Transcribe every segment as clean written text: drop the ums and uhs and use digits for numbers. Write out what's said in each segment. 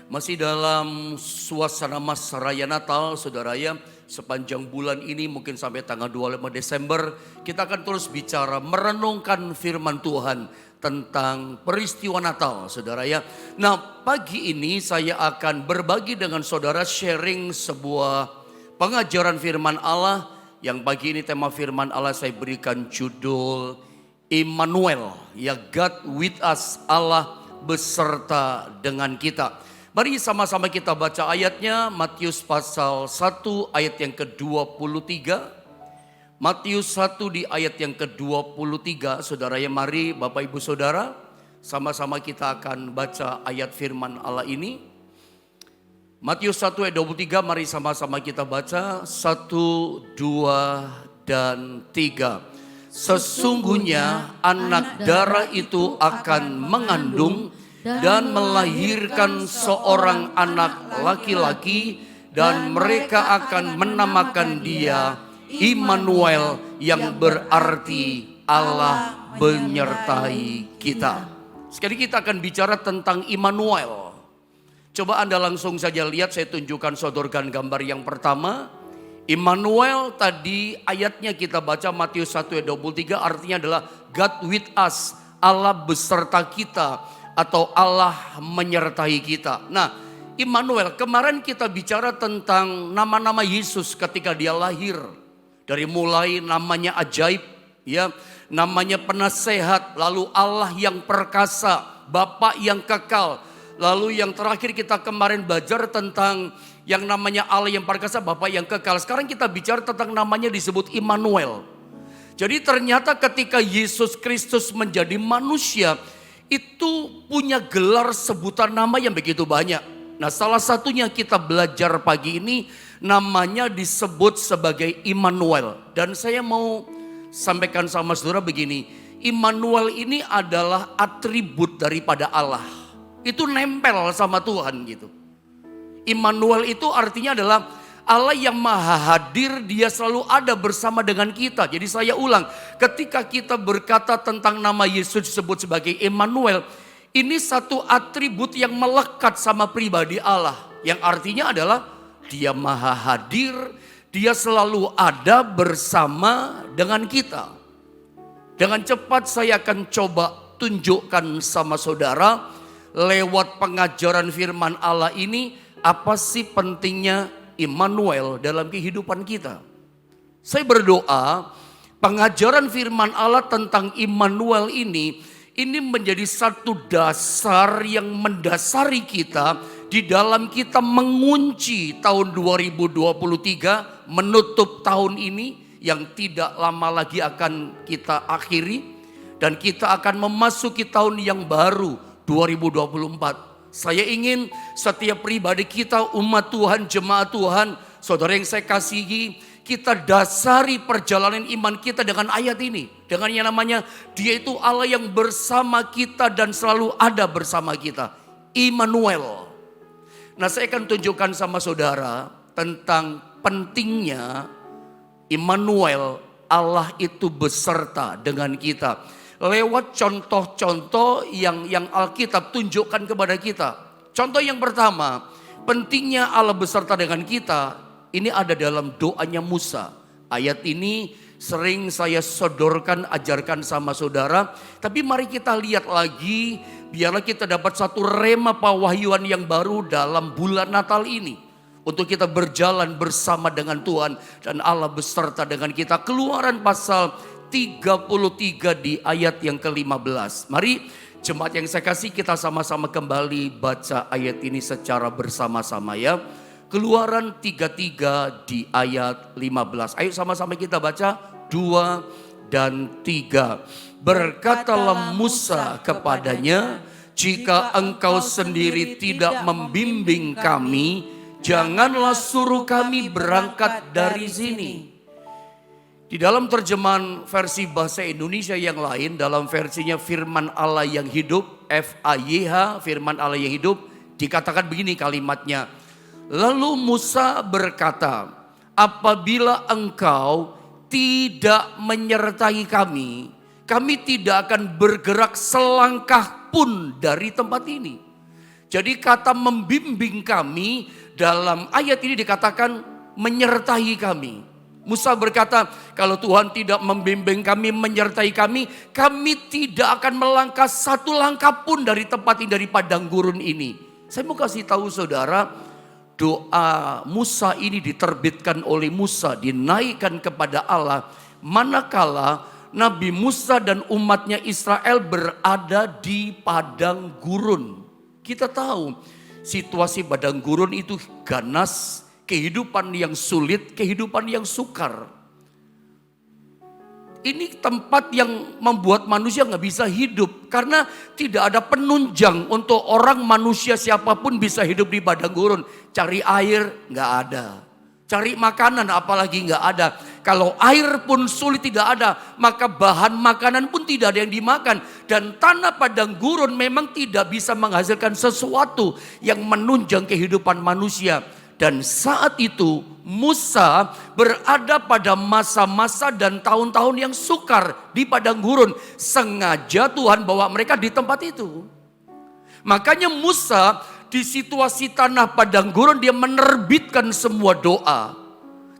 Masih dalam suasana masa raya Natal, saudara ya, sepanjang bulan ini mungkin sampai tanggal 25 Desember, kita akan terus bicara merenungkan firman Tuhan tentang peristiwa Natal, saudara ya. Nah, pagi ini saya akan berbagi dengan saudara sharing sebuah pengajaran firman Allah, yang pagi ini tema firman Allah saya berikan judul Immanuel, ya, God with us, Allah beserta dengan kita. Mari sama-sama kita baca ayatnya, Matius pasal 1 ayat yang ke-23. Matius 1 di ayat yang ke-23, saudara ya, mari Bapak Ibu Saudara, sama-sama kita akan baca ayat firman Allah ini. Matius 1 ayat 23, mari sama-sama kita baca, 1, 2, dan 3. Sesungguhnya anak darah itu akan mengandung dan melahirkan seorang anak laki-laki, dan mereka akan menamakan dia Immanuel, yang berarti Allah menyertai kita. Sekali kita akan bicara tentang Immanuel. Coba Anda langsung saja lihat, saya tunjukkan sodorkan gambar yang pertama. Immanuel tadi ayatnya kita baca Matius 1 ayat 23, artinya adalah God with us, Allah beserta kita, atau Allah menyertai kita. Nah, Immanuel, kemarin kita bicara tentang nama-nama Yesus ketika dia lahir. Dari mulai namanya ajaib, ya, namanya penasehat, lalu Allah yang perkasa, Bapa yang kekal. Lalu yang terakhir kita kemarin belajar tentang yang namanya Allah yang perkasa, Bapa yang kekal. Sekarang kita bicara tentang namanya disebut Immanuel. Jadi ternyata ketika Yesus Kristus menjadi manusia, itu punya gelar sebutan nama yang begitu banyak. Nah, salah satunya kita belajar pagi ini namanya disebut sebagai Immanuel. Dan saya mau sampaikan sama saudara begini, Immanuel ini adalah atribut daripada Allah. Itu nempel sama Tuhan gitu. Immanuel itu artinya adalah Allah yang maha hadir, dia selalu ada bersama dengan kita. Jadi saya ulang, ketika kita berkata tentang nama Yesus disebut sebagai Immanuel, ini satu atribut yang melekat sama pribadi Allah. Yang artinya adalah dia maha hadir, dia selalu ada bersama dengan kita. Dengan cepat saya akan coba tunjukkan sama saudara lewat pengajaran firman Allah ini, apa sih pentingnya Immanuel dalam kehidupan kita. Saya berdoa pengajaran firman Allah tentang Immanuel ini menjadi satu dasar yang mendasari kita di dalam kita mengunci tahun 2023, menutup tahun ini yang tidak lama lagi akan kita akhiri, dan kita akan memasuki tahun yang baru 2024. Saya ingin setiap pribadi kita, umat Tuhan, jemaat Tuhan, saudara yang saya kasihi, kita dasari perjalanan iman kita dengan ayat ini. Dengan yang namanya dia itu Allah yang bersama kita dan selalu ada bersama kita. Immanuel. Nah, saya akan tunjukkan sama saudara tentang pentingnya Immanuel, Allah itu beserta dengan kita. Lewat contoh-contoh yang Alkitab tunjukkan kepada kita. Contoh yang pertama, pentingnya Allah beserta dengan kita, ini ada dalam doanya Musa. Ayat ini sering saya sodorkan, ajarkan sama saudara. Tapi mari kita lihat lagi, biarlah kita dapat satu rema pewahyuan yang baru dalam bulan Natal ini. Untuk kita berjalan bersama dengan Tuhan dan Allah beserta dengan kita. Keluaran pasal 33 di ayat yang ke-15. Mari jemaat yang saya kasih, kita sama-sama kembali baca ayat ini secara bersama-sama ya. Keluaran 33 di ayat 15. Ayo sama-sama kita baca 2 dan 3. Berkatalah Musa kepadanya, jika engkau sendiri tidak membimbing kami, janganlah suruh kami berangkat dari sini. Di dalam terjemahan versi bahasa Indonesia yang lain, dalam versinya firman Allah yang hidup, FAYH, firman Allah yang hidup, dikatakan begini kalimatnya. Lalu Musa berkata, apabila engkau tidak menyertai kami tidak akan bergerak selangkah pun dari tempat ini. Jadi kata membimbing kami dalam ayat ini dikatakan menyertai kami. Musa berkata, kalau Tuhan tidak membimbing kami, menyertai kami, kami tidak akan melangkah satu langkah pun dari tempat ini, dari padang gurun ini. Saya mau kasih tahu saudara, doa Musa ini diterbitkan oleh Musa, dinaikkan kepada Allah, manakala Nabi Musa dan umatnya Israel berada di padang gurun. Kita tahu situasi padang gurun itu ganas, kehidupan yang sulit, kehidupan yang sukar. Ini tempat yang membuat manusia nggak bisa hidup. Karena tidak ada penunjang untuk orang manusia siapapun bisa hidup di padang gurun. Cari air nggak ada. Cari makanan apalagi nggak ada. Kalau air pun sulit tidak ada, maka bahan makanan pun tidak ada yang dimakan. Dan tanah padang gurun memang tidak bisa menghasilkan sesuatu yang menunjang kehidupan manusia. Dan saat itu Musa berada pada masa-masa dan tahun-tahun yang sukar di padang gurun. Sengaja Tuhan bawa mereka di tempat itu. Makanya Musa di situasi tanah padang gurun dia menerbitkan semua doa.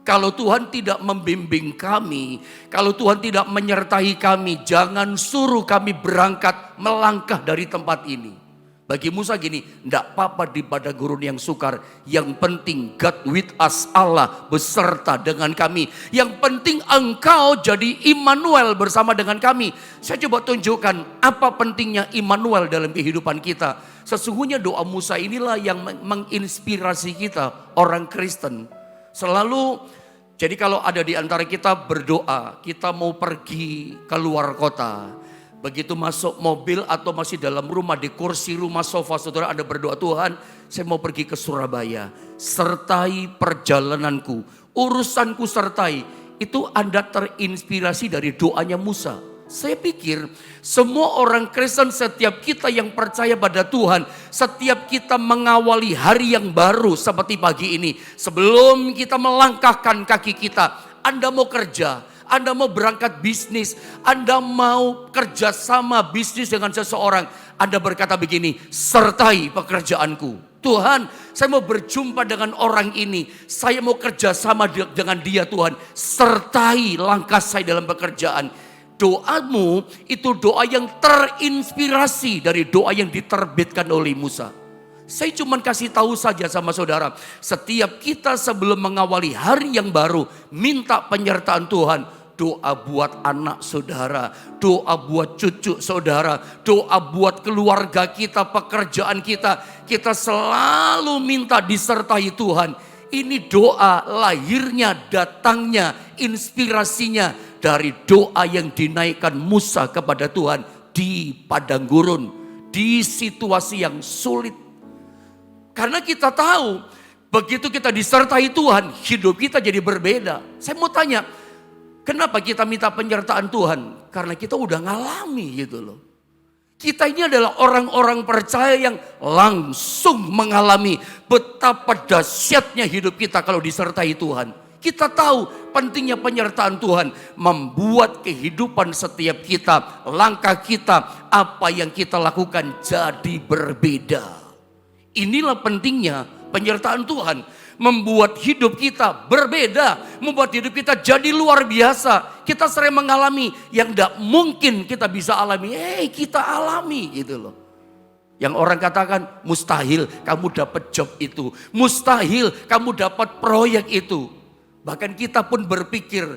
Kalau Tuhan tidak membimbing kami, kalau Tuhan tidak menyertai kami, jangan suruh kami berangkat melangkah dari tempat ini. Bagi Musa gini, enggak apa-apa di padang gurun yang sukar. Yang penting God with us, Allah beserta dengan kami. Yang penting engkau jadi Immanuel bersama dengan kami. Saya coba tunjukkan apa pentingnya Immanuel dalam kehidupan kita. Sesungguhnya doa Musa inilah yang menginspirasi kita orang Kristen. Selalu, jadi kalau ada di antara kita berdoa, kita mau pergi ke luar kota. Begitu masuk mobil atau masih dalam rumah, di kursi rumah sofa saudara Anda berdoa, Tuhan saya mau pergi ke Surabaya. Sertai perjalananku, urusanku sertai. Itu Anda terinspirasi dari doanya Musa. Saya pikir semua orang Kristen, setiap kita yang percaya pada Tuhan, setiap kita mengawali hari yang baru seperti pagi ini. Sebelum kita melangkahkan kaki kita, Anda mau kerja, Anda mau berangkat bisnis, Anda mau kerjasama bisnis dengan seseorang, Anda berkata begini, sertai pekerjaanku. Tuhan, saya mau berjumpa dengan orang ini, saya mau kerjasama dengan dia Tuhan, sertai langkah saya dalam pekerjaan. Doamu itu doa yang terinspirasi dari doa yang diterbitkan oleh Musa. Saya cuma kasih tahu saja sama saudara, setiap kita sebelum mengawali hari yang baru, minta penyertaan Tuhan. Doa buat anak saudara, doa buat cucu saudara, doa buat keluarga kita, pekerjaan kita. Kita selalu minta disertai Tuhan. Ini doa lahirnya, datangnya, inspirasinya dari doa yang dinaikkan Musa kepada Tuhan di padang gurun, di situasi yang sulit. Karena kita tahu, begitu kita disertai Tuhan, hidup kita jadi berbeda. Saya mau tanya, kenapa kita minta penyertaan Tuhan? Karena kita udah ngalami gitu loh. Kita ini adalah orang-orang percaya yang langsung mengalami betapa dahsyatnya hidup kita kalau disertai Tuhan. Kita tahu pentingnya penyertaan Tuhan membuat kehidupan setiap kita, langkah kita, apa yang kita lakukan jadi berbeda. Inilah pentingnya penyertaan Tuhan. Membuat hidup kita berbeda, membuat hidup kita jadi luar biasa. Kita sering mengalami yang tidak mungkin kita bisa alami, kita alami gitu loh. Yang orang katakan mustahil kamu dapat job itu, mustahil kamu dapat proyek itu. Bahkan kita pun berpikir,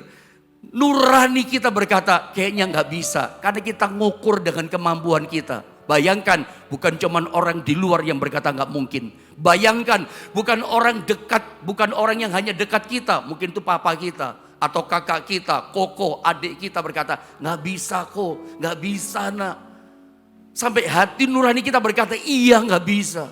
nurani kita berkata kayaknya nggak bisa, karena kita ngukur dengan kemampuan kita. Bayangkan, bukan cuman orang di luar yang berkata nggak mungkin. Bayangkan, bukan orang dekat, bukan orang yang hanya dekat kita. Mungkin itu papa kita, atau kakak kita, koko, adik kita berkata, nggak bisa kok, nggak bisa nak. Sampai hati nurani kita berkata, iya nggak bisa.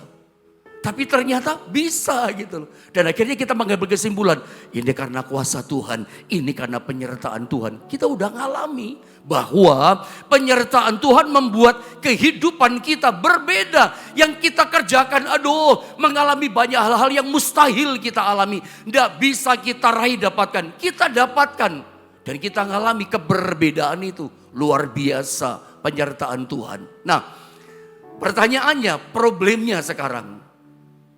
Tapi ternyata bisa gitu loh. Dan akhirnya kita mengambil kesimpulan, ini karena kuasa Tuhan, ini karena penyertaan Tuhan. Kita udah ngalami bahwa penyertaan Tuhan membuat kehidupan kita berbeda. Yang kita kerjakan, mengalami banyak hal-hal yang mustahil kita alami. Tidak bisa kita raih dapatkan, kita dapatkan. Dan kita ngalami keberbedaan itu. Luar biasa penyertaan Tuhan. Nah, Pertanyaannya, problemnya sekarang,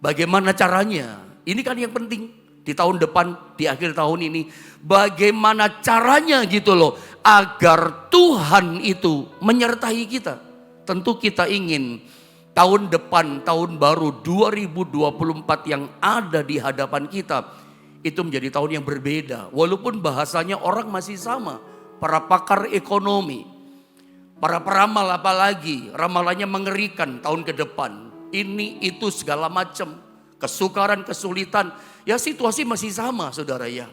bagaimana caranya? Ini kan yang penting di tahun depan, di akhir tahun ini. Bagaimana caranya gitu loh, agar Tuhan itu menyertai kita. Tentu kita ingin tahun depan, tahun baru 2024 yang ada di hadapan kita, itu menjadi tahun yang berbeda. Walaupun bahasanya orang masih sama, para pakar ekonomi, para peramal apalagi, ramalannya mengerikan tahun ke depan. Ini, itu, segala macam. Kesukaran, kesulitan. Ya situasi masih sama saudara ya.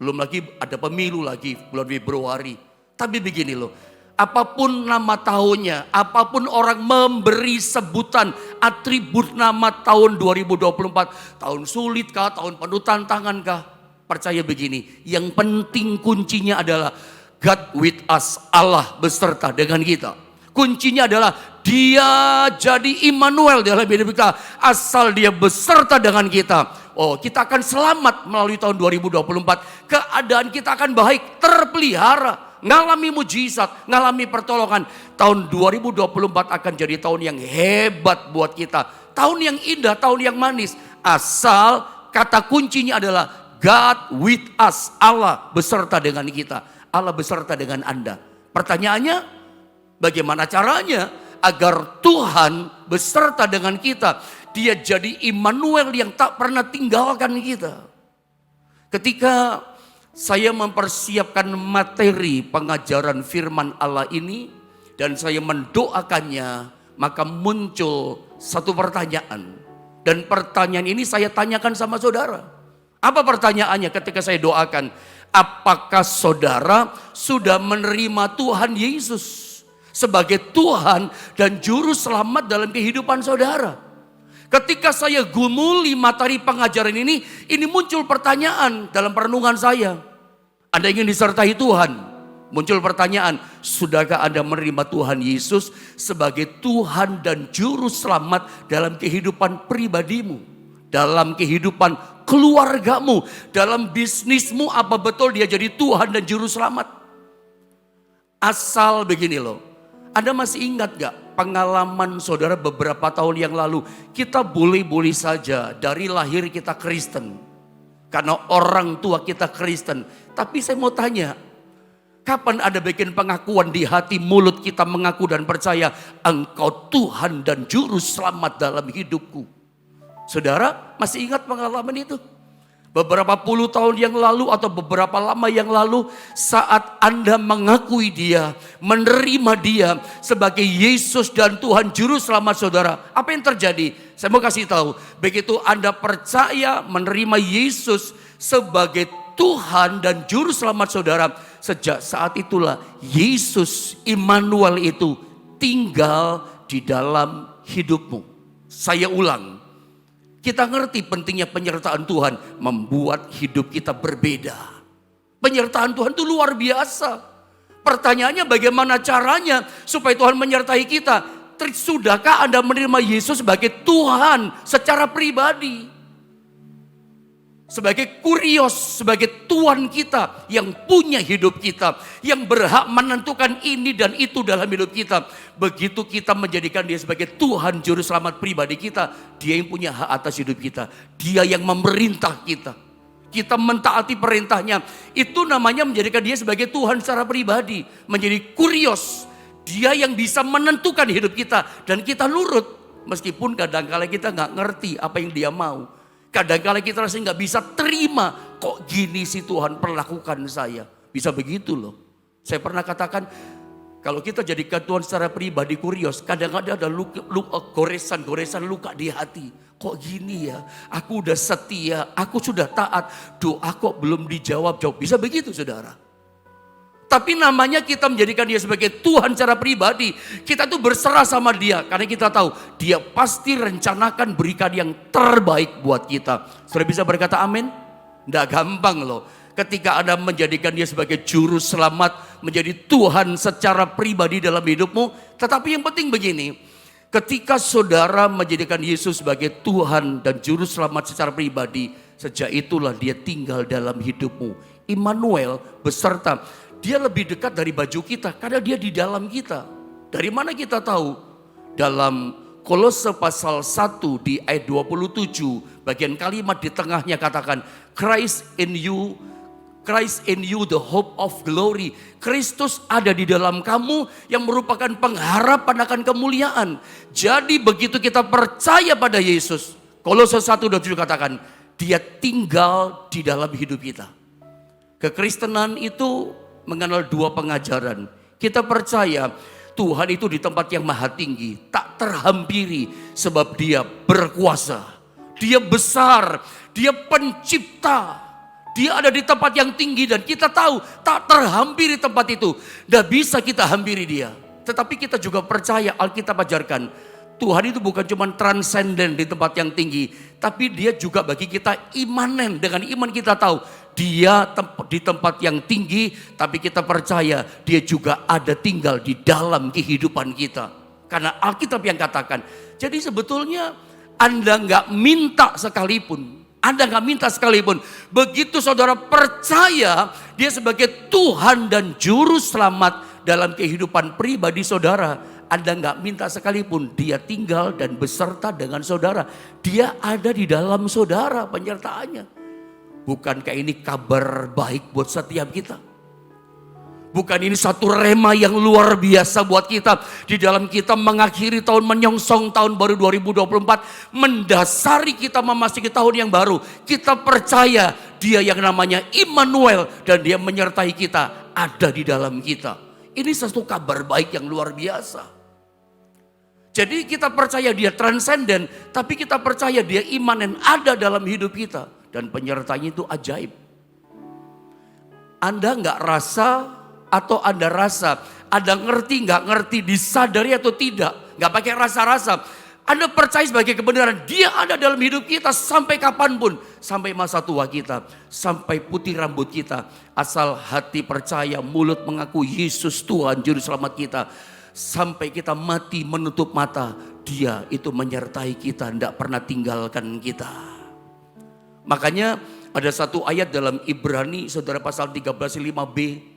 Belum lagi ada pemilu lagi bulan Februari. Tapi begini loh. Apapun nama tahunnya, apapun orang memberi sebutan atribut nama tahun 2024. Tahun sulit kah, tahun penuh tantangan kah? Percaya begini, yang penting kuncinya adalah God with us, Allah beserta dengan kita. Kuncinya adalah Dia jadi Immanuel dalam hidup kita. Asal Dia beserta dengan kita, oh kita akan selamat melalui tahun 2024. Keadaan kita akan baik, terpelihara, ngalami mujizat, ngalami pertolongan. Tahun 2024 akan jadi tahun yang hebat buat kita. Tahun yang indah, tahun yang manis. Asal kata kuncinya adalah God with us, Allah beserta dengan kita. Allah beserta dengan Anda. Pertanyaannya, bagaimana caranya agar Tuhan beserta dengan kita? Dia jadi Immanuel yang tak pernah tinggalkan kita. Ketika saya mempersiapkan materi pengajaran firman Allah ini dan saya mendoakannya, maka muncul satu pertanyaan. Dan pertanyaan ini saya tanyakan sama saudara. Apa pertanyaannya ketika saya doakan? Apakah saudara sudah menerima Tuhan Yesus sebagai Tuhan dan Juru Selamat dalam kehidupan saudara? Ketika saya gumuli materi pengajaran ini muncul pertanyaan dalam perenungan saya. Anda ingin disertai Tuhan? Muncul pertanyaan, sudahkah Anda menerima Tuhan Yesus sebagai Tuhan dan Juru Selamat dalam kehidupan pribadimu? Dalam kehidupan keluargamu, dalam bisnismu, apa betul Dia jadi Tuhan dan Juru Selamat? Asal begini loh, Anda masih ingat gak pengalaman saudara beberapa tahun yang lalu? Kita boleh-boleh saja dari lahir kita Kristen, karena orang tua kita Kristen. Tapi saya mau tanya, kapan ada bikin pengakuan di hati mulut kita mengaku dan percaya Engkau Tuhan dan Juru Selamat dalam hidupku? Saudara masih ingat pengalaman itu? Beberapa puluh tahun yang lalu atau beberapa lama yang lalu, saat Anda mengakui Dia, menerima Dia sebagai Yesus dan Tuhan Juru Selamat saudara, apa yang terjadi? Saya mau kasih tahu, begitu Anda percaya menerima Yesus sebagai Tuhan dan Juru Selamat saudara, sejak saat itulah Yesus Immanuel itu tinggal di dalam hidupmu. Saya ulang. Kita ngerti pentingnya penyertaan Tuhan membuat hidup kita berbeda. Penyertaan Tuhan itu luar biasa. Pertanyaannya bagaimana caranya supaya Tuhan menyertai kita? Sudahkah Anda menerima Yesus sebagai Tuhan secara pribadi? Sebagai kurios, sebagai Tuhan kita yang punya hidup kita, yang berhak menentukan ini dan itu dalam hidup kita. Begitu kita menjadikan Dia sebagai Tuhan Juru Selamat pribadi kita, Dia yang punya hak atas hidup kita. Dia yang memerintah kita. Kita mentaati perintahnya. Itu namanya menjadikan Dia sebagai Tuhan secara pribadi. Menjadi kurios. Dia yang bisa menentukan hidup kita dan kita nurut. Meskipun kadang-kala kita gak ngerti apa yang Dia mau. Kadang-kala kita rasanya gak bisa terima, kok gini sih Tuhan perlakukan saya. Bisa begitu loh. Saya pernah katakan, kalau kita jadikan Tuhan secara pribadi kurios, kadang-kadang ada goresan-goresan luka di hati. Kok gini ya, aku udah setia, aku sudah taat, doa kok belum dijawab-jawab. Bisa begitu saudara. Tapi namanya kita menjadikan Dia sebagai Tuhan secara pribadi. Kita tuh berserah sama Dia. Karena kita tahu Dia pasti rencanakan berikan yang terbaik buat kita. Sudah bisa berkata amin? Nggak gampang loh. Ketika Anda menjadikan Dia sebagai Juru Selamat. Menjadi Tuhan secara pribadi dalam hidupmu. Tetapi yang penting begini. Ketika saudara menjadikan Yesus sebagai Tuhan dan Juru Selamat secara pribadi. Sejak itulah Dia tinggal dalam hidupmu. Immanuel beserta. Dia lebih dekat dari baju kita karena Dia di dalam kita. Dari mana kita tahu? dalam Kolose pasal 1 di ayat 27, bagian kalimat di tengahnya katakan, Christ in you the hope of glory. Kristus ada di dalam kamu yang merupakan pengharapan akan kemuliaan. Jadi begitu kita percaya pada Yesus, Kolose 1:27 katakan, dia tinggal di dalam hidup kita. Kekristenan itu mengenal dua pengajaran. Kita percaya Tuhan itu di tempat yang maha tinggi, tak terhampiri sebab dia berkuasa. Dia besar, dia pencipta. Dia ada di tempat yang tinggi dan kita tahu tak terhampiri tempat itu. Tidak bisa kita hampiri dia. Tetapi kita juga percaya, Alkitab ajarkan, Tuhan itu bukan cuma transenden di tempat yang tinggi, tapi dia juga bagi kita imanen. Dengan iman kita tahu dia di tempat yang tinggi, tapi kita percaya dia juga ada tinggal di dalam kehidupan kita. Karena Alkitab yang katakan, jadi sebetulnya Anda nggak minta sekalipun. Anda nggak minta sekalipun. Begitu saudara percaya dia sebagai Tuhan dan Juru Selamat dalam kehidupan pribadi saudara, Anda nggak minta sekalipun, dia tinggal dan beserta dengan saudara. Dia ada di dalam saudara penyertaannya. Bukankah ini kabar baik buat setiap kita? Bukan ini satu rema yang luar biasa buat kita. Di dalam kita mengakhiri tahun, menyongsong tahun baru 2024. Mendasari kita memasuki tahun yang baru. Kita percaya dia yang namanya Immanuel. Dan dia menyertai kita, ada di dalam kita. Ini satu kabar baik yang luar biasa. Jadi kita percaya dia transenden. Tapi kita percaya dia imanen ada dalam hidup kita. Dan penyertanya itu ajaib. Anda nggak rasa atau Anda rasa, Anda ngerti nggak ngerti, disadari atau tidak, nggak pakai rasa-rasa. Anda percaya sebagai kebenaran, dia ada dalam hidup kita sampai kapanpun, sampai masa tua kita, sampai putih rambut kita. Asal hati percaya, mulut mengaku Yesus Tuhan Juru Selamat kita. Sampai kita mati menutup mata, dia itu menyertai kita, tidak pernah tinggalkan kita. Makanya ada satu ayat dalam Ibrani, saudara, pasal 13:5b.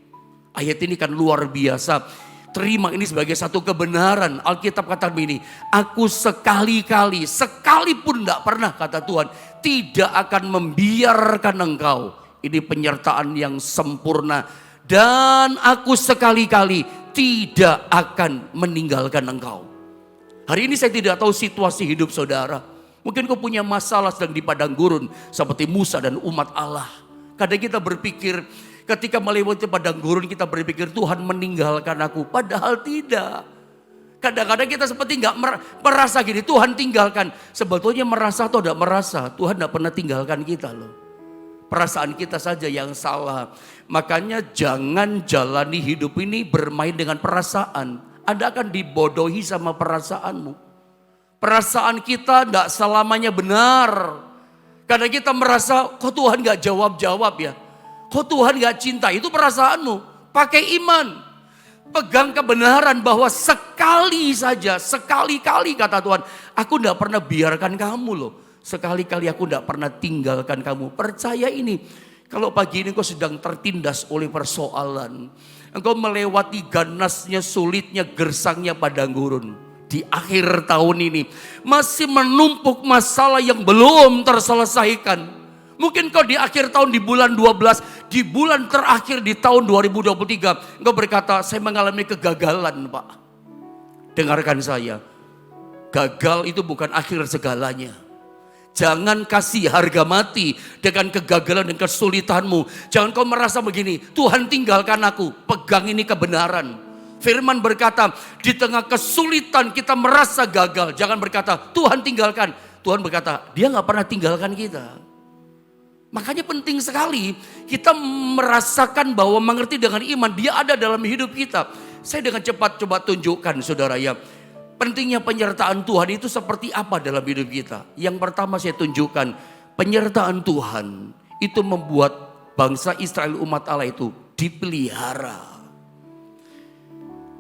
Ayat ini kan luar biasa. Terima ini sebagai satu kebenaran. Alkitab kata begini, aku sekali-kali, sekalipun tidak pernah, kata Tuhan, tidak akan membiarkan engkau. Ini penyertaan yang sempurna. Dan aku sekali-kali tidak akan meninggalkan engkau. Hari ini saya tidak tahu situasi hidup saudara. Mungkin kau punya masalah sedang di padang gurun seperti Musa dan umat Allah. Kadang kita berpikir, ketika melewati padang gurun kita berpikir Tuhan meninggalkan aku. Padahal tidak. Kadang-kadang kita seperti nggak merasa gini, Tuhan tinggalkan. Sebetulnya merasa atau tidak merasa, Tuhan tidak pernah tinggalkan kita loh. Perasaan kita saja yang salah. Makanya jangan jalani hidup ini bermain dengan perasaan. Anda akan dibodohi sama perasaanmu. Perasaan kita tidak selamanya benar. Karena kita merasa, kok Tuhan gak jawab-jawab ya. Kok Tuhan gak cinta, itu perasaanmu. Pakai iman. Pegang kebenaran bahwa sekali saja, sekali-kali kata Tuhan, aku tidak pernah biarkan kamu loh. Sekali-kali aku tidak pernah tinggalkan kamu. Percaya ini. Kalau pagi ini kau sedang tertindas oleh persoalan. Engkau melewati ganasnya, sulitnya, gersangnya padang gurun. Di akhir tahun ini masih menumpuk masalah yang belum terselesaikan. Mungkin kau di akhir tahun di bulan 12, di bulan terakhir di tahun 2023, engkau berkata, saya mengalami kegagalan Pak. Dengarkan saya, gagal itu bukan akhir segalanya. Jangan kasih harga mati dengan kegagalan dan kesulitanmu. Jangan kau merasa begini, Tuhan tinggalkan aku. Pegang ini kebenaran. Firman berkata, di tengah kesulitan kita merasa gagal. Jangan berkata, Tuhan tinggalkan. Tuhan berkata, dia gak pernah tinggalkan kita. Makanya penting sekali kita merasakan bahwa mengerti dengan iman, dia ada dalam hidup kita. Saya dengan cepat coba tunjukkan saudara ya. Pentingnya penyertaan Tuhan itu seperti apa dalam hidup kita. Yang pertama saya tunjukkan, penyertaan Tuhan itu membuat bangsa Israel umat Allah itu dipelihara.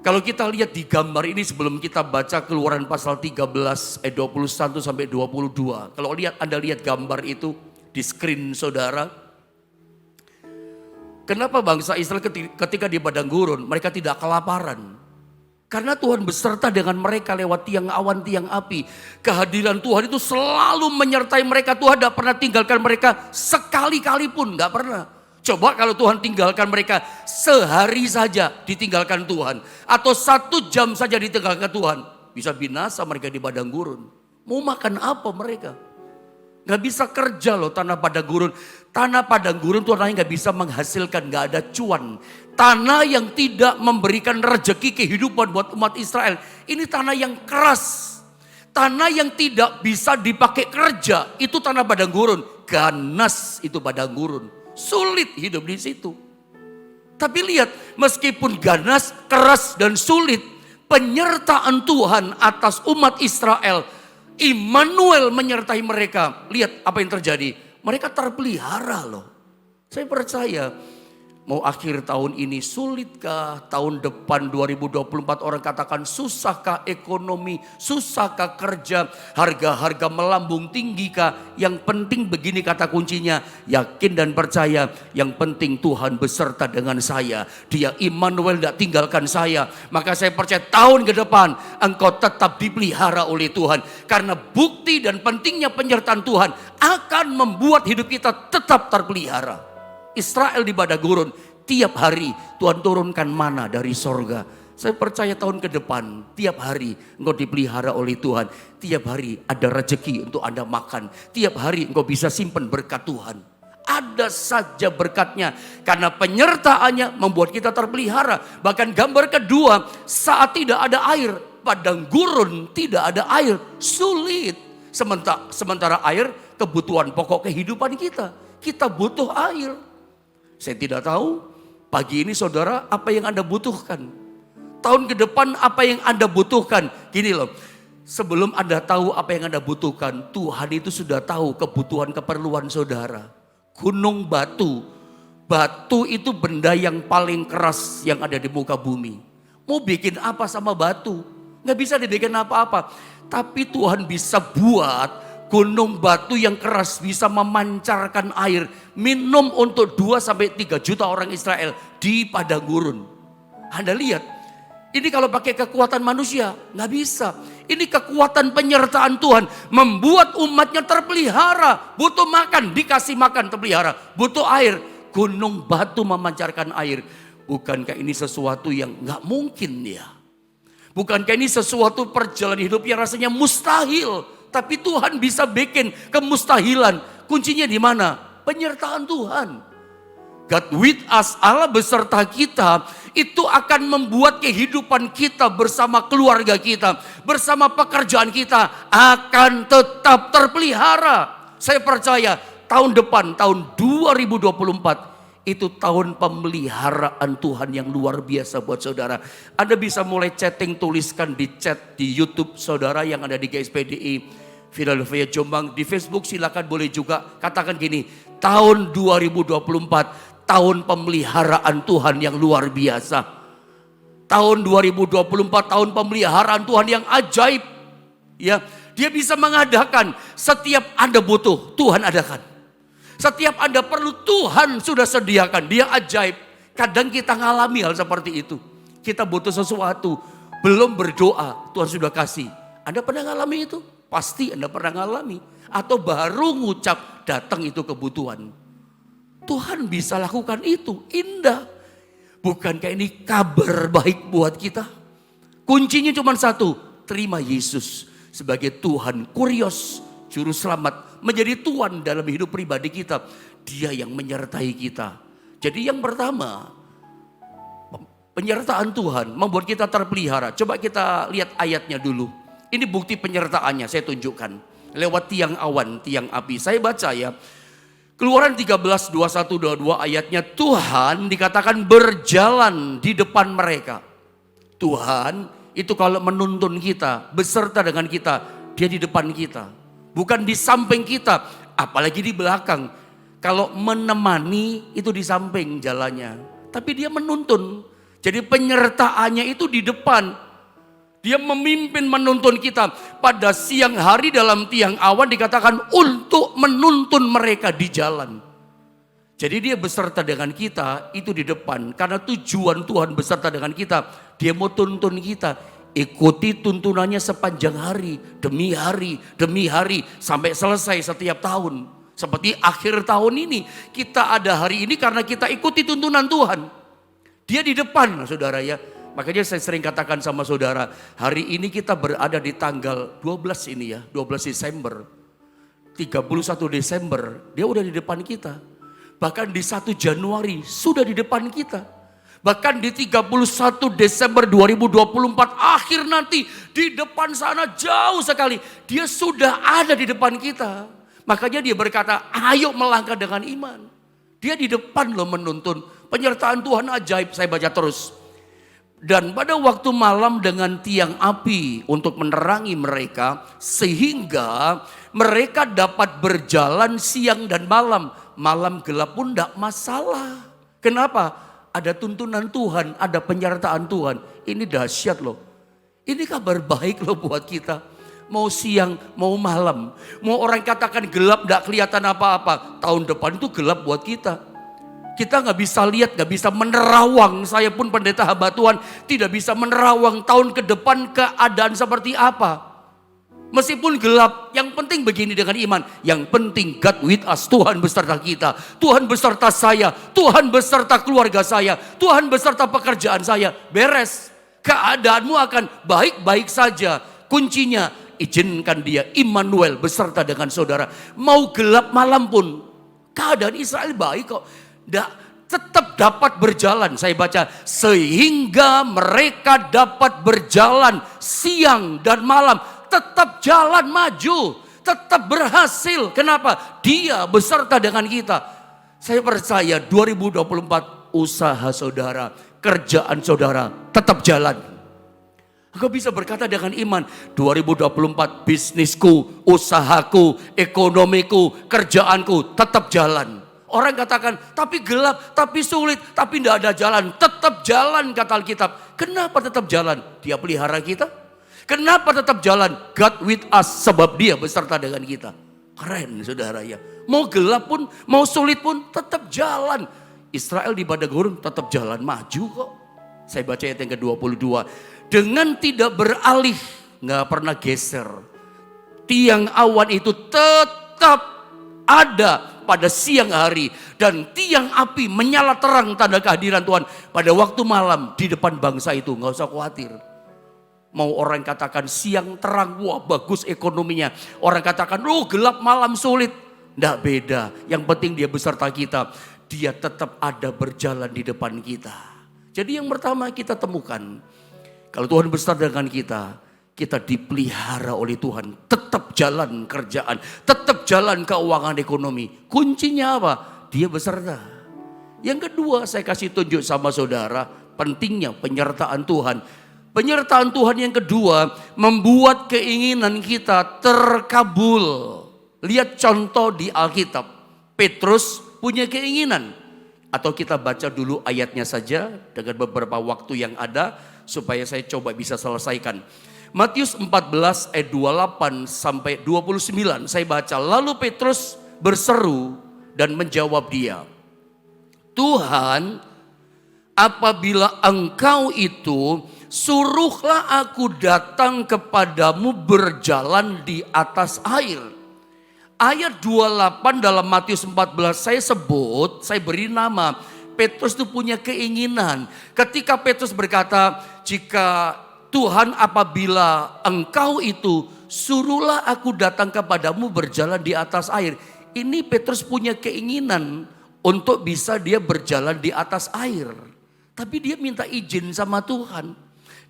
Kalau kita lihat di gambar ini sebelum kita baca Keluaran pasal 13 ayat 21 sampai 22. Kalau Anda lihat gambar itu di screen saudara. Kenapa bangsa Israel ketika di padang gurun mereka tidak kelaparan? Karena Tuhan beserta dengan mereka lewat tiang awan, tiang api. Kehadiran Tuhan itu selalu menyertai mereka. Tuhan tidak pernah tinggalkan mereka sekali-kali pun, gak pernah. Coba kalau Tuhan tinggalkan mereka sehari saja ditinggalkan Tuhan. Atau 1 jam saja ditinggalkan Tuhan. Bisa binasa mereka di padang gurun. Mau makan apa mereka? Gak bisa kerja loh tanah padang gurun. Tanah padang gurun tuh tanahnya gak bisa menghasilkan, gak ada cuan. Tanah yang tidak memberikan rezeki kehidupan buat umat Israel. Ini tanah yang keras. Tanah yang tidak bisa dipakai kerja. Itu tanah padang gurun. Ganas itu padang gurun. Sulit hidup di situ. Tapi lihat, meskipun ganas, keras dan sulit, penyertaan Tuhan atas umat Israel, Immanuel menyertai mereka. Lihat apa yang terjadi. Mereka terpelihara loh. Saya percaya. Mau akhir tahun ini sulitkah? Tahun depan 2024 orang katakan susahkah ekonomi? Susahkah kerja? Harga-harga melambung tinggikah? Yang penting begini kata kuncinya. Yakin dan percaya. Yang penting Tuhan beserta dengan saya. Dia Immanuel tidak tinggalkan saya. Maka saya percaya tahun ke depan engkau tetap dipelihara oleh Tuhan. Karena bukti dan pentingnya penyertaan Tuhan akan membuat hidup kita tetap terpelihara. Israel di padang gurun, tiap hari Tuhan turunkan mana dari sorga. Saya percaya tahun ke depan, tiap hari engkau dipelihara oleh Tuhan. Tiap hari ada rezeki untuk Anda makan. Tiap hari engkau bisa simpan berkat Tuhan. Ada saja berkatnya, karena penyertaannya membuat kita terpelihara. Bahkan gambar kedua, saat tidak ada air, padang gurun tidak ada air, sulit. Sementara air kebutuhan pokok kehidupan kita. Kita butuh air. Saya tidak tahu pagi ini saudara apa yang Anda butuhkan. Tahun ke depan apa yang Anda butuhkan. Gini loh, sebelum Anda tahu apa yang Anda butuhkan, Tuhan itu sudah tahu kebutuhan keperluan saudara. Gunung batu. Batu itu benda yang paling keras yang ada di muka bumi. Mau bikin apa sama batu? Gak bisa dibikin apa-apa. Tapi Tuhan bisa buat gunung batu yang keras bisa memancarkan air. Minum untuk 2-3 juta orang Israel di padang gurun. Anda lihat, ini kalau pakai kekuatan manusia, nggak bisa. Ini kekuatan penyertaan Tuhan. Membuat umatnya terpelihara. Butuh makan, dikasih makan terpelihara. Butuh air, gunung batu memancarkan air. Bukankah ini sesuatu yang nggak mungkin ya? Bukankah ini sesuatu perjalanan hidup yang rasanya mustahil? Tapi Tuhan bisa bikin kemustahilan. Kuncinya di mana? Penyertaan Tuhan. God with us, Allah beserta kita. Itu akan membuat kehidupan kita bersama keluarga kita, bersama pekerjaan kita akan tetap terpelihara. Saya percaya tahun depan, tahun 2024. Itu tahun pemeliharaan Tuhan yang luar biasa buat saudara. Anda bisa mulai chatting, tuliskan di chat di YouTube saudara yang ada di GSPDI Philadelphia Jombang. Di Facebook silakan boleh juga katakan gini, tahun 2024 tahun pemeliharaan Tuhan yang luar biasa. Tahun 2024 tahun pemeliharaan Tuhan yang ajaib. Ya, dia bisa mengadakan setiap Anda butuh, Tuhan adakan. Setiap Anda perlu, Tuhan sudah sediakan. Dia ajaib. Kadang kita ngalami hal seperti itu. Kita butuh sesuatu, belum berdoa, Tuhan sudah kasih. Anda pernah ngalami itu? Pasti Anda pernah ngalami. Atau baru ngucap, datang itu kebutuhan. Tuhan bisa lakukan itu, indah. Bukankah ini kabar baik buat kita? Kuncinya cuma satu, terima Yesus sebagai Tuhan Kurios, Juru Selamat. Menjadi Tuhan dalam hidup pribadi kita. Dia yang menyertai kita. Jadi yang pertama, penyertaan Tuhan membuat kita terpelihara. Coba kita lihat ayatnya dulu. Ini bukti penyertaannya, saya tunjukkan. Lewat tiang awan, tiang api. Saya baca ya. Keluaran 13, 21, 22 ayatnya. Tuhan dikatakan berjalan di depan mereka. Tuhan itu kalau menuntun kita, beserta dengan kita, dia di depan kita. Bukan di samping kita, apalagi di belakang. Kalau menemani itu di samping jalannya. Tapi dia menuntun. Jadi penyertaannya itu di depan. Dia memimpin menuntun kita. Pada siang hari dalam tiang awan dikatakan untuk menuntun mereka di jalan. Jadi dia beserta dengan kita itu di depan. Karena tujuan Tuhan beserta dengan kita. Dia mau tuntun kita. Ikuti tuntunannya sepanjang hari. Demi hari, demi hari. Sampai selesai setiap tahun. Seperti akhir tahun ini. Kita ada hari ini karena kita ikuti tuntunan Tuhan. Dia di depan saudara ya. Makanya saya sering katakan sama saudara, hari ini kita berada di tanggal 12 ini ya, 12 Desember. 31 Desember, dia udah di depan kita. Bahkan di 1 Januari sudah di depan kita. Bahkan di 31 Desember 2024 akhir nanti di depan sana jauh sekali. Dia sudah ada di depan kita. Makanya dia berkata, ayo melangkah dengan iman. Dia di depan loh menuntun. Penyertaan Tuhan ajaib, saya baca terus. Dan pada waktu malam dengan tiang api untuk menerangi mereka sehingga mereka dapat berjalan siang dan malam. Malam gelap pun tidak masalah. Kenapa? Ada tuntunan Tuhan, ada penyertaan Tuhan. Ini dahsyat loh. Ini kabar baik loh buat kita. Mau siang, mau malam. Mau orang katakan gelap tidak kelihatan apa-apa. Tahun depan itu gelap buat kita. Kita nggak bisa lihat, nggak bisa menerawang. Saya pun pendeta hamba Tuhan tidak bisa menerawang tahun ke depan keadaan seperti apa. Meskipun gelap, yang penting begini dengan iman. Yang penting God with us, Tuhan beserta kita. Tuhan beserta saya, Tuhan beserta keluarga saya, Tuhan beserta pekerjaan saya. Beres, keadaanmu akan baik-baik saja. Kuncinya, izinkan dia Immanuel beserta dengan saudara. Mau gelap malam pun, keadaan Israel baik kok. Tetap dapat berjalan. Saya baca, sehingga mereka dapat berjalan siang dan malam. Tetap jalan maju, tetap berhasil. Kenapa? Dia beserta dengan kita. Saya percaya 2024 usaha saudara, kerjaan saudara tetap jalan. Aku bisa berkata dengan iman, 2024 bisnisku, usahaku, ekonomiku, kerjaanku tetap jalan. Orang katakan, tapi gelap, tapi sulit, tapi tidak ada jalan. Tetap jalan kata Alkitab. Kenapa tetap jalan? Dia pelihara kita. Kenapa tetap jalan? God with us, sebab dia beserta dengan kita. Keren saudara ya. Mau gelap pun, mau sulit pun tetap jalan. Israel di padang gurun tetap jalan maju kok. Saya baca ayat yang ke-22. Dengan tidak beralih, nggak pernah geser. Tiang awan itu tetap ada pada siang hari dan tiang api menyala terang tanda kehadiran Tuhan pada waktu malam di depan bangsa itu. Nggak usah khawatir. Mau orang katakan siang terang, wah bagus ekonominya. Orang katakan, oh gelap malam sulit. Nggak beda. Yang penting dia beserta kita. Dia tetap ada berjalan di depan kita. Jadi yang pertama kita temukan, kalau Tuhan beserta dengan kita dipelihara oleh Tuhan. Tetap jalan kerjaan, tetap jalan keuangan ekonomi. Kuncinya apa? Dia beserta. Yang kedua saya kasih tunjuk sama saudara, pentingnya penyertaan Tuhan. Penyertaan Tuhan yang kedua membuat keinginan kita terkabul. Lihat contoh di Alkitab. Petrus punya keinginan. Atau kita baca dulu ayatnya saja dengan beberapa waktu yang ada supaya saya coba bisa selesaikan. Matius 14 ayat 28 sampai 29 saya baca. Lalu Petrus berseru dan menjawab dia, Tuhan, apabila engkau itu, suruhlah aku datang kepadamu berjalan di atas air. Ayat 28 dalam Matius 14 saya beri nama. Petrus itu punya keinginan. Ketika Petrus berkata, jika Tuhan apabila engkau itu, suruhlah aku datang kepadamu berjalan di atas air. Ini Petrus punya keinginan untuk bisa dia berjalan di atas air. Tapi dia minta izin sama Tuhan.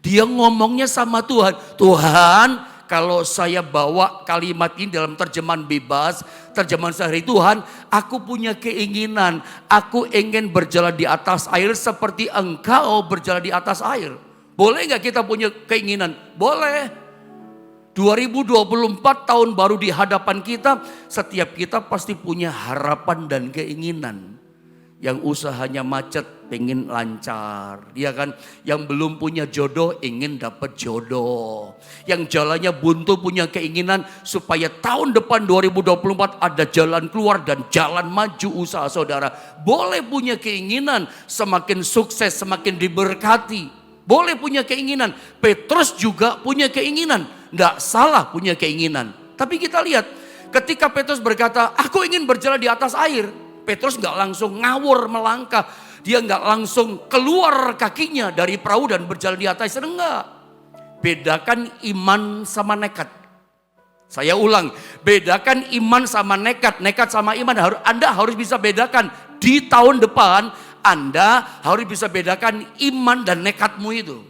Dia ngomongnya sama Tuhan. Tuhan, kalau saya bawa kalimat ini dalam terjemahan bebas, terjemahan sehari, Tuhan, aku punya keinginan. Aku ingin berjalan di atas air seperti engkau berjalan di atas air. Boleh gak kita punya keinginan? Boleh. 2024 tahun baru di hadapan kita, setiap kita pasti punya harapan dan keinginan. Yang usahanya macet pengen lancar, ya kan? Yang belum punya jodoh ingin dapat jodoh. Yang jalannya buntu punya keinginan supaya tahun depan 2024 ada jalan keluar dan jalan maju usaha saudara. Boleh punya keinginan semakin sukses, semakin diberkati. Boleh punya keinginan. Petrus juga punya keinginan. Nggak salah punya keinginan. Tapi kita lihat ketika Petrus berkata, aku ingin berjalan di atas air. Petrus nggak langsung ngawur melangkah. Dia nggak langsung keluar kakinya dari perahu dan berjalan di atas air. Enggak. Bedakan iman sama nekat. Saya ulang, bedakan iman sama nekat. Nekat sama iman, Anda harus bisa bedakan. Di tahun depan Anda harus bisa bedakan iman dan nekatmu itu.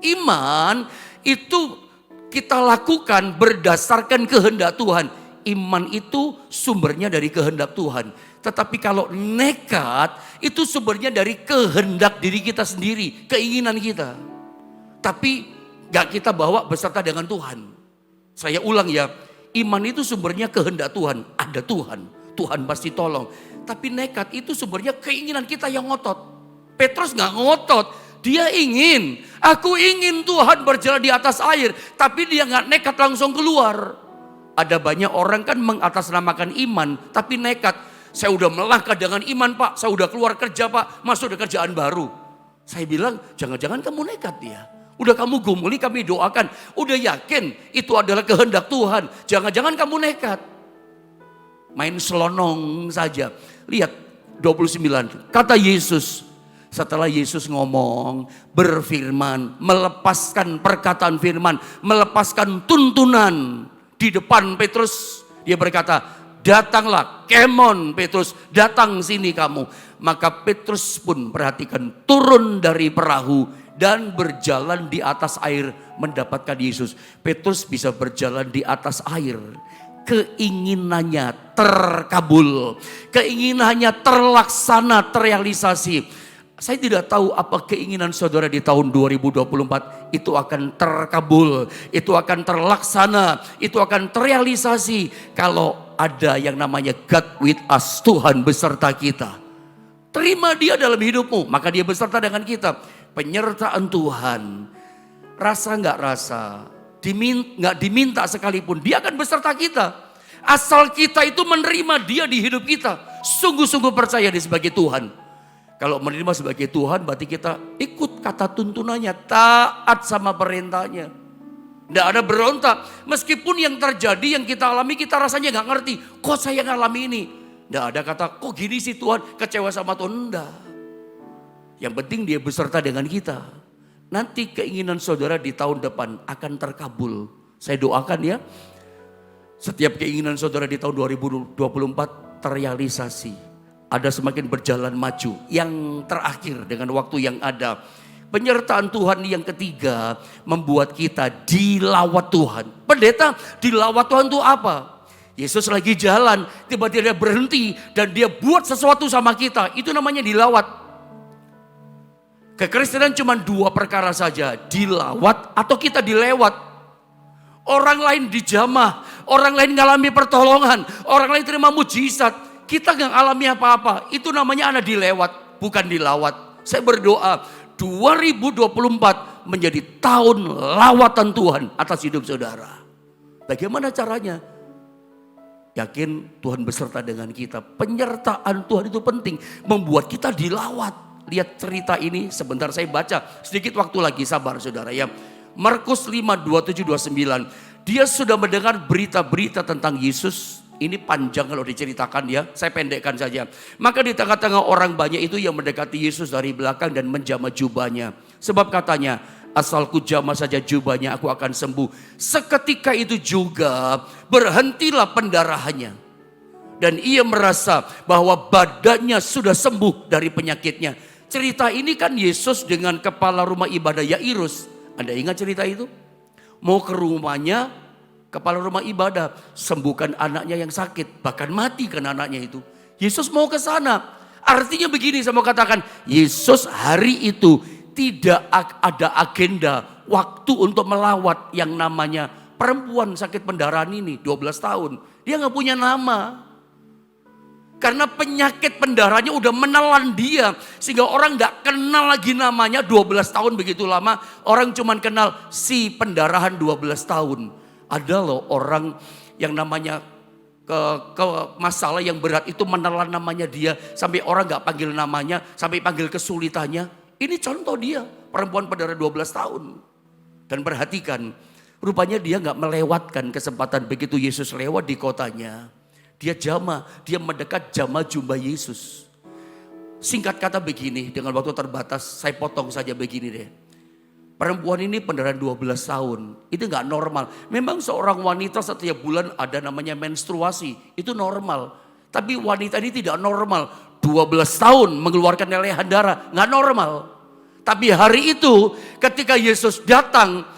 Iman itu kita lakukan berdasarkan kehendak Tuhan. Iman itu sumbernya dari kehendak Tuhan. Tetapi kalau nekat itu sumbernya dari kehendak diri kita sendiri, keinginan kita. Tapi gak kita bawa beserta dengan Tuhan. Saya ulang ya, iman itu sumbernya kehendak Tuhan. Ada Tuhan, Tuhan pasti tolong. Tapi nekat itu sumbernya keinginan kita yang ngotot. Petrus gak ngotot, dia ingin. Aku ingin Tuhan berjalan di atas air. Tapi dia gak nekat langsung keluar. Ada banyak orang kan mengatasnamakan iman, tapi nekat. Saya udah melangkah dengan iman Pak, saya udah keluar kerja Pak, masuk ada kerjaan baru. Saya bilang jangan-jangan kamu nekat ya. Udah kamu gumuli kami doakan, udah yakin itu adalah kehendak Tuhan. Jangan-jangan kamu nekat. Main selonong saja. Lihat 29, kata Yesus. Setelah Yesus ngomong, berfirman, melepaskan perkataan firman, melepaskan tuntunan di depan Petrus. Dia berkata, datanglah, come on Petrus, datang sini kamu. Maka Petrus pun perhatikan turun dari perahu dan berjalan di atas air mendapatkan Yesus. Petrus bisa berjalan di atas air. Keinginannya terkabul, keinginannya terlaksana, terrealisasi. Saya tidak tahu apa keinginan saudara di tahun 2024 itu akan terkabul, itu akan terlaksana, itu akan terrealisasi kalau ada yang namanya God with us, Tuhan beserta kita. Terima dia dalam hidupmu, maka dia beserta dengan kita. Penyertaan Tuhan, rasa nggak rasa, nggak diminta sekalipun, dia akan beserta kita. Asal kita itu menerima dia di hidup kita, sungguh-sungguh percaya dia sebagai Tuhan. Kalau menerima sebagai Tuhan berarti kita ikut kata tuntunannya, taat sama perintahnya. Tidak ada berontak. Meskipun yang terjadi, yang kita alami, kita rasanya gak ngerti. Kok saya ngalami ini? Tidak ada kata, kok gini sih Tuhan, kecewa sama Tuhan. Tidak. Yang penting dia beserta dengan kita. Nanti keinginan saudara di tahun depan akan terkabul. Saya doakan ya. Setiap keinginan saudara di tahun 2024 terrealisasi. Ada semakin berjalan maju. Yang terakhir dengan waktu yang ada. Penyertaan Tuhan yang ketiga membuat kita dilawat Tuhan. Pendeta, dilawat Tuhan itu apa? Yesus lagi jalan, tiba-tiba dia berhenti dan dia buat sesuatu sama kita. Itu namanya dilawat. Kekristenan cuma dua perkara saja. Dilawat atau kita dilewat. Orang lain dijamah, orang lain ngalami pertolongan, orang lain terima mujizat. Kita gak alami apa-apa, itu namanya anak dilewat, bukan dilawat. Saya berdoa 2024 menjadi tahun lawatan Tuhan atas hidup saudara. Bagaimana caranya? Yakin Tuhan beserta dengan kita. Penyertaan Tuhan itu penting, membuat kita dilawat. Lihat cerita ini, sebentar saya baca, sedikit waktu lagi, sabar saudara ya. Markus 5, 27, 29. Dia sudah mendengar berita-berita tentang Yesus. Ini panjang kalau diceritakan ya, saya pendekkan saja. Maka di tengah-tengah orang banyak itu yang mendekati Yesus dari belakang dan menjamah jubahnya. Sebab katanya, asal ku jamah saja jubahnya aku akan sembuh. Seketika itu juga berhentilah pendarahannya. Dan ia merasa bahwa badannya sudah sembuh dari penyakitnya. Cerita ini kan Yesus dengan kepala rumah ibadah Yairus. Anda ingat cerita itu? Mau ke rumahnya, kepala rumah ibadah, sembuhkan anaknya yang sakit, bahkan mati kan anaknya itu. Yesus mau ke sana. Artinya begini, saya mau katakan, Yesus hari itu tidak ada agenda waktu untuk melawat yang namanya perempuan sakit pendarahan ini 12 tahun. Dia nggak punya nama. Karena penyakit pendarahannya udah menelan dia. Sehingga orang gak kenal lagi namanya 12 tahun begitu lama. Orang cuman kenal si pendarahan 12 tahun. Ada loh orang yang namanya ke masalah yang berat itu menelan namanya dia. Sampai orang gak panggil namanya, sampai panggil kesulitannya. Ini contoh dia, perempuan pendarah 12 tahun. Dan perhatikan, rupanya dia gak melewatkan kesempatan begitu Yesus lewat di kotanya. Dia mendekat jama jumpa Yesus. Singkat kata begini, dengan waktu terbatas saya potong saja begini deh. Perempuan ini pendarahan 12 tahun, itu gak normal. Memang seorang wanita setiap bulan ada namanya menstruasi, itu normal. Tapi wanita ini tidak normal, 12 tahun mengeluarkan lelehan darah, gak normal. Tapi hari itu ketika Yesus datang,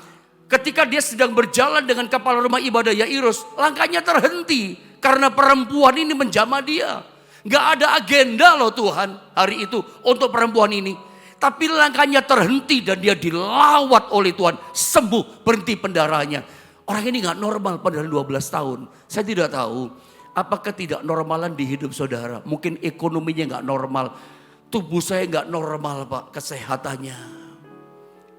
ketika dia sedang berjalan dengan kepala rumah ibadah Yairus, langkahnya terhenti. Karena perempuan ini menjamah dia. Gak ada agenda loh Tuhan hari itu untuk perempuan ini. Tapi langkahnya terhenti dan dia dilawat oleh Tuhan. Sembuh, berhenti pendarahannya. Orang ini gak normal pendarahan 12 tahun. Saya tidak tahu apakah tidak normalan di hidup saudara. Mungkin ekonominya gak normal. Tubuh saya gak normal Pak, kesehatannya.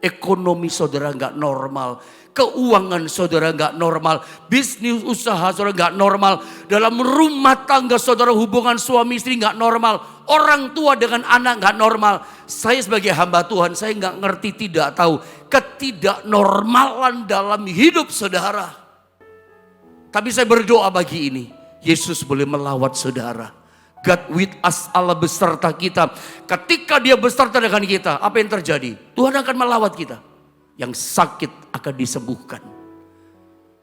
Ekonomi saudara gak normal. Keuangan saudara gak normal. Bisnis usaha saudara gak normal. Dalam rumah tangga saudara hubungan suami istri gak normal. Orang tua dengan anak gak normal. Saya sebagai hamba Tuhan saya gak ngerti tidak tahu. Ketidaknormalan dalam hidup saudara. Tapi saya berdoa bagi ini. Yesus boleh melawat saudara. God with us, Allah beserta kita. Ketika dia beserta dengan kita, apa yang terjadi? Tuhan akan melawat kita. Yang sakit akan disembuhkan.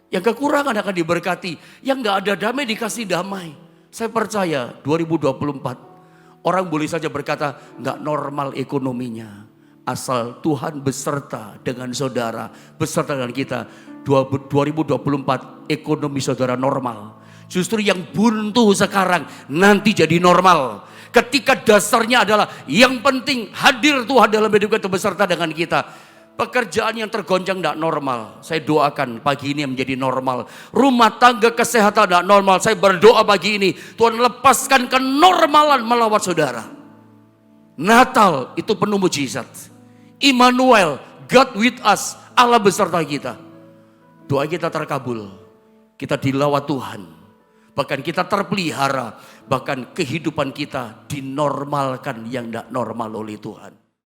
Yang kekurangan akan diberkati. Yang gak ada damai dikasih damai. Saya percaya 2024 orang boleh saja berkata gak normal ekonominya. Asal Tuhan beserta dengan saudara, beserta dengan kita. 2024 ekonomi saudara normal. Justru yang buntu sekarang nanti jadi normal. Ketika dasarnya adalah yang penting hadir Tuhan dalam hidup kita beserta dengan kita. Pekerjaan yang tergoncang tidak normal. Saya doakan pagi ini menjadi normal. Rumah tangga kesehatan tidak normal. Saya berdoa pagi ini Tuhan lepaskan kenormalan melawat saudara. Natal itu penuh mujizat. Immanuel, God with us, Allah beserta kita. Doa kita terkabul. Kita dilawat Tuhan. Bahkan kita terpelihara. Bahkan kehidupan kita dinormalkan yang tidak normal oleh Tuhan.